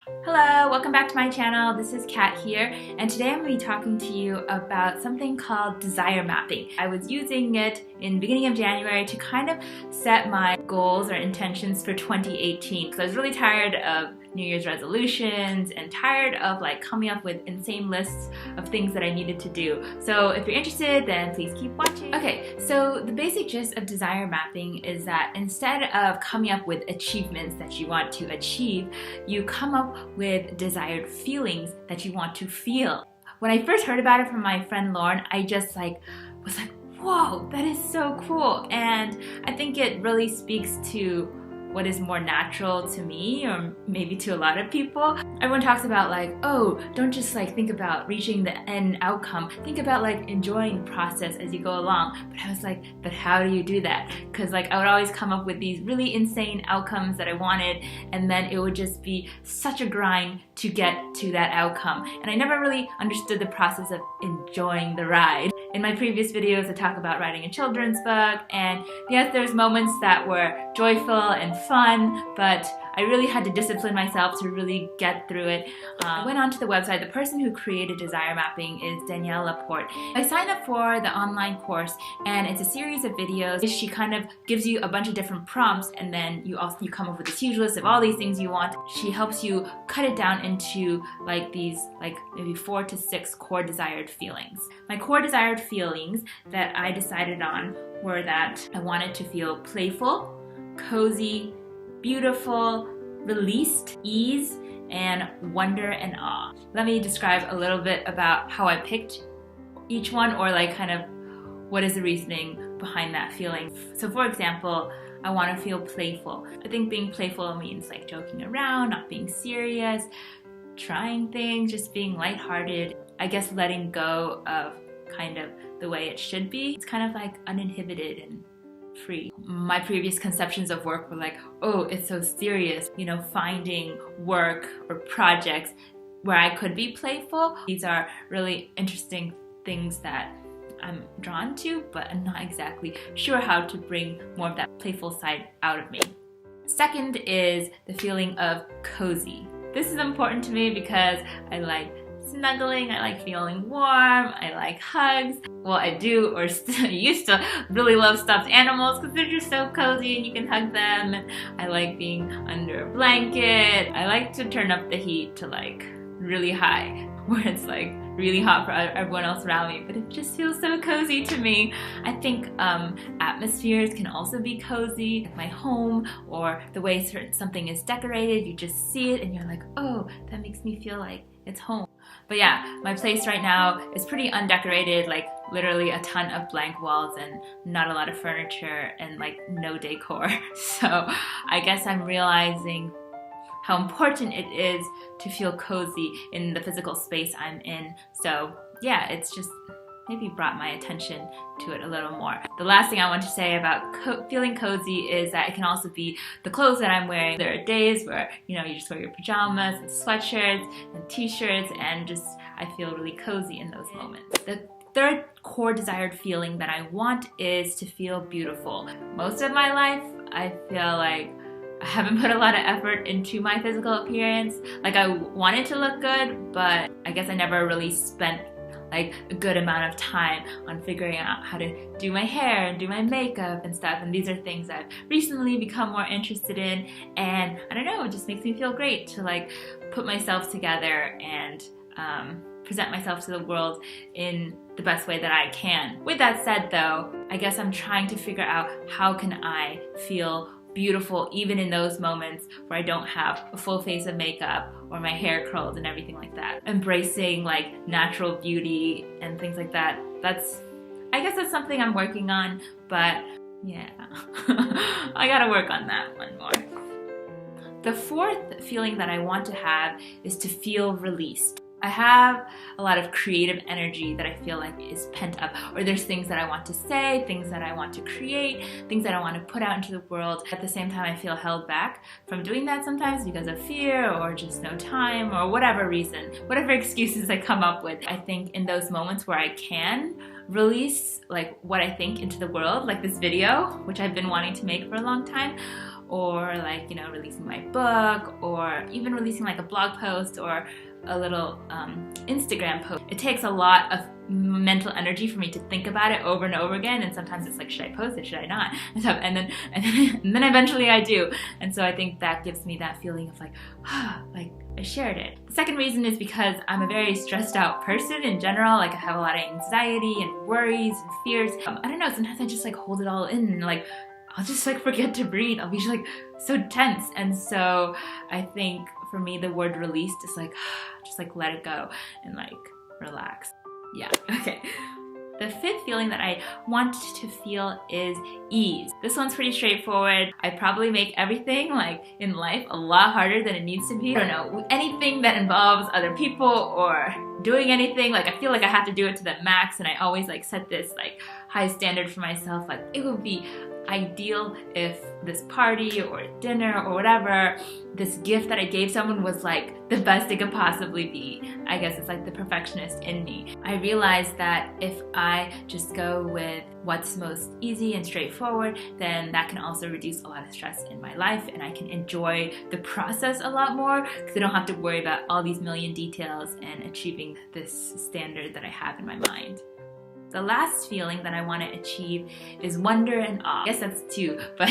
Hello, welcome back to my channel. This is Kat here, and today I'm going to be talking to you about something called desire mapping. I was using it in the beginning of January to kind of set my goals or intentions for 2018 because I was really tired of New Year's resolutions and tired of coming up with insane lists of things that I needed to do. So if you're interested, then please keep watching. Okay, so the basic gist of desire mapping is that instead of coming up with achievements that you want to achieve, you come up with desired feelings that you want to feel. When I first heard about it from my friend Lauren, I just was like, whoa, that is so cool. And I think it really speaks to what is more natural to me, or maybe to a lot of people. Everyone talks about oh, don't just think about reaching the end outcome. Think about enjoying the process as you go along. But I was like, but how do you do that? Because I would always come up with these really insane outcomes that I wanted, and then it would just be such a grind to get to that outcome. And I never really understood the process of enjoying the ride. In my previous videos, I talk about writing a children's book, and yes, there's moments that were joyful and fun, but I really had to discipline myself to really get through it. I went onto the website. The person who created Desire Mapping is Danielle Laporte. I signed up for the online course, and it's a series of videos. She kind of gives you a bunch of different prompts, and then you come up with this huge list of all these things you want. She helps you cut it down into these maybe 4 to 6 core desired feelings. My core desired feelings that I decided on were that I wanted to feel playful, cozy, beautiful, released, ease, and wonder and awe. Let me describe a little bit about how I picked each one, or kind of what is the reasoning behind that feeling. So for example, I want to feel playful. I think being playful means joking around, not being serious, trying things, just being lighthearted. I guess letting go of kind of the way it should be. It's kind of uninhibited and free. My previous conceptions of work were oh, it's so serious, finding work or projects where I could be playful. These are really interesting things that I'm drawn to, but I'm not exactly sure how to bring more of that playful side out of me. Second is the feeling of cozy. This is important to me because I like snuggling, I like feeling warm, I like hugs. Well, I do, or used to really love stuffed animals because they're just so cozy and you can hug them. And I like being under a blanket. I like to turn up the heat to really high, where it's really hot for everyone else around me, but it just feels so cozy to me. I think atmospheres can also be cozy. My home, or the way something is decorated, you just see it and you're like, oh, that makes me feel like it's home. But yeah, my place right now is pretty undecorated, literally a ton of blank walls and not a lot of furniture and no decor. So I guess I'm realizing how important it is to feel cozy in the physical space I'm in. So yeah, it's just maybe brought my attention to it a little more. The last thing I want to say about feeling cozy is that it can also be the clothes that I'm wearing. There are days where you just wear your pajamas and sweatshirts and t-shirts, and I feel really cozy in those moments. The third core desired feeling that I want is to feel beautiful. Most of my life, I feel I haven't put a lot of effort into my physical appearance. I wanted to look good, but I guess I never really spent a good amount of time on figuring out how to do my hair and do my makeup and stuff. And these are things I've recently become more interested in, and I don't know, it just makes me feel great to put myself together and present myself to the world in the best way that I can. With that said though, I guess I'm trying to figure out how can I feel beautiful even in those moments where I don't have a full face of makeup or my hair curled and everything like that. Embracing natural beauty and things like that. I guess that's something I'm working on, but yeah, I gotta work on that one more. The fourth feeling that I want to have is to feel released. I have a lot of creative energy that I feel is pent up, or there's things that I want to say, things that I want to create, things that I want to put out into the world. At the same time, I feel held back from doing that sometimes because of fear or just no time or whatever reason, whatever excuses I come up with. I think in those moments where I can release what I think into the world, like this video, which I've been wanting to make for a long time, or like, you know, releasing my book, or even releasing like a blog post or a little Instagram post. It takes a lot of mental energy for me to think about it over and over again, and sometimes it's like, should I post it, should I not, and then eventually I do. And so I think that gives me that feeling of like, like I shared it. The second reason is because I'm a very stressed out person in general. Like I have a lot of anxiety and worries and fears. I don't know, sometimes I just like hold it all in, and like I'll just like forget to breathe. I'll be just like so tense. And so I think for me the word released is like, just like let it go and like relax. Yeah, okay. The fifth feeling that I want to feel is ease. This one's pretty straightforward. I probably make everything like in life a lot harder than it needs to be. I don't know, anything that involves other people or doing anything, like I feel like I have to do it to the max, and I always like set this like high standard for myself. Like it would be ideal if this party or dinner or whatever, this gift that I gave someone was like the best it could possibly be. I guess it's like the perfectionist in me. I realized that if I just go with what's most easy and straightforward, then that can also reduce a lot of stress in my life, and I can enjoy the process a lot more because I don't have to worry about all these million details and achieving this standard that I have in my mind. The last feeling that I want to achieve is wonder and awe. I guess that's two, but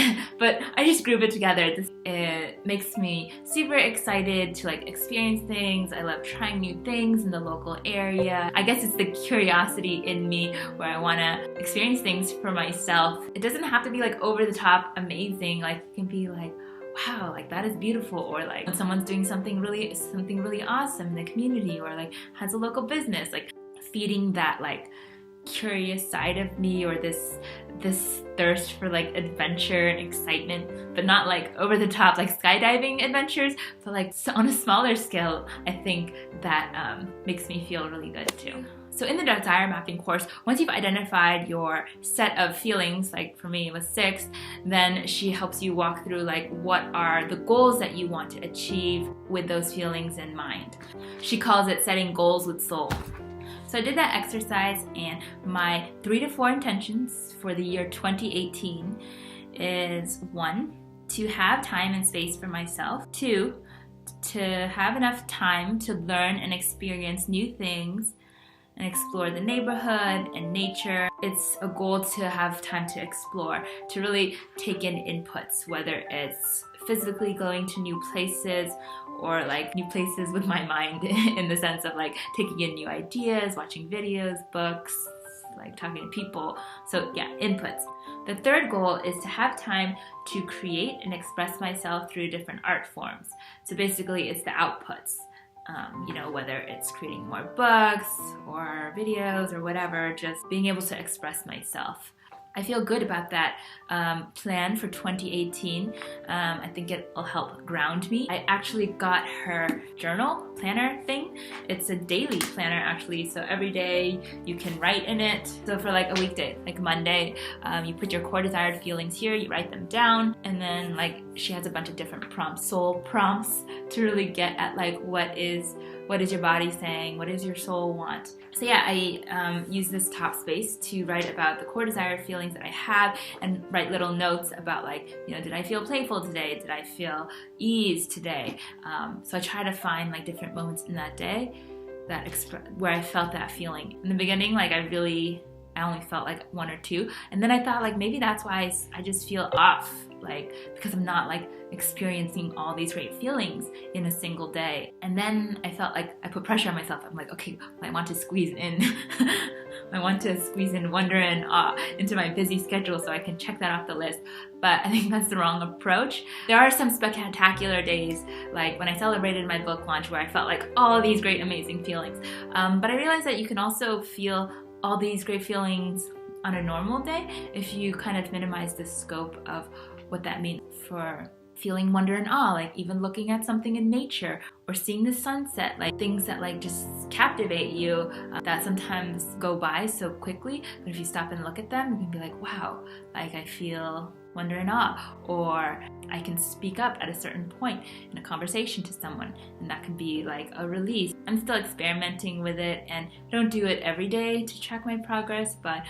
I just group it together. It makes me super excited to like experience things. I love trying new things in the local area. I guess it's the curiosity in me where I want to experience things for myself. It doesn't have to be like over the top amazing. Like it can be like, wow, like that is beautiful, or like when someone's doing something really awesome in the community, or like has a local business, like feeding that like curious side of me, or this thirst for like adventure and excitement, but not like over the top like skydiving adventures, but like on a smaller scale. I think that makes me feel really good too. So in the desire mapping course, once you've identified your set of feelings, like for me it was 6, then she helps you walk through like what are the goals that you want to achieve with those feelings in mind. She calls it setting goals with soul. So I did that exercise, and my 3 to 4 intentions for the year 2018 is 1, to have time and space for myself. 2, to have enough time to learn and experience new things and explore the neighborhood and nature. It's a goal to have time to explore, to really take in inputs, whether it's physically going to new places or like new places with my mind in the sense of like taking in new ideas, watching videos, books, like talking to people. So yeah, inputs. The third goal is to have time to create and express myself through different art forms. So basically it's the outputs. You know, whether it's creating more books or videos or whatever, just being able to express myself. I feel good about that plan for 2018. I think it'll help ground me. I actually got her journal planner thing. It's a daily planner actually, so every day you can write in it. So for like a weekday, like Monday, you put your core desired feelings here, you write them down, and then like she has a bunch of different prompts, soul prompts, to really get at like what is your body saying, what does your soul want. So yeah, I use this top space to write about the core desired feelings that I have, and write little notes about like, you know, did I feel playful today? Did I feel ease today? So I try to find like different moments in that day that where I felt that feeling. In the beginning, like I only felt like 1 or 2, and then I thought like maybe that's why I just feel off, like because I'm not like experiencing all these great feelings in a single day. And then I felt like I put pressure on myself. I'm like, okay, I want to squeeze in I want to squeeze in wonder and awe into my busy schedule so I can check that off the list. But I think that's the wrong approach. There are some spectacular days, like when I celebrated my book launch, where I felt like all these great amazing feelings. But I realized that you can also feel all these great feelings on a normal day if you kind of minimize the scope of what that means for feeling wonder and awe, like even looking at something in nature or seeing the sunset, like things that like just captivate you that sometimes go by so quickly, but if you stop and look at them, you can be like, wow, like I feel wonder and awe, or I can speak up at a certain point in a conversation to someone, and that can be like a release. I'm still experimenting with it, and I don't do it every day to track my progress, but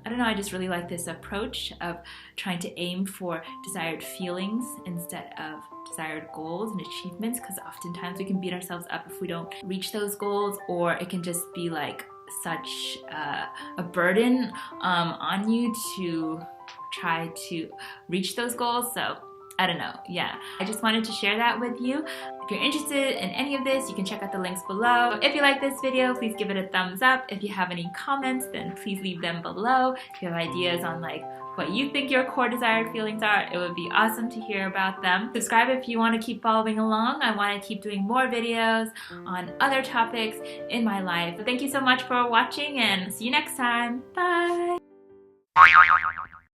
I don't know, I just really like this approach of trying to aim for desired feelings instead of desired goals and achievements, because oftentimes we can beat ourselves up if we don't reach those goals, or it can just be like such a burden on you to try to reach those goals. So I don't know, yeah. I just wanted to share that with you. If you're interested in any of this, you can check out the links below. If you like this video, please give it a thumbs up. If you have any comments, then please leave them below. If you have ideas on like what you think your core desired feelings are, it would be awesome to hear about them. Subscribe if you want to keep following along. I want to keep doing more videos on other topics in my life. Thank you so much for watching, and see you next time. Bye!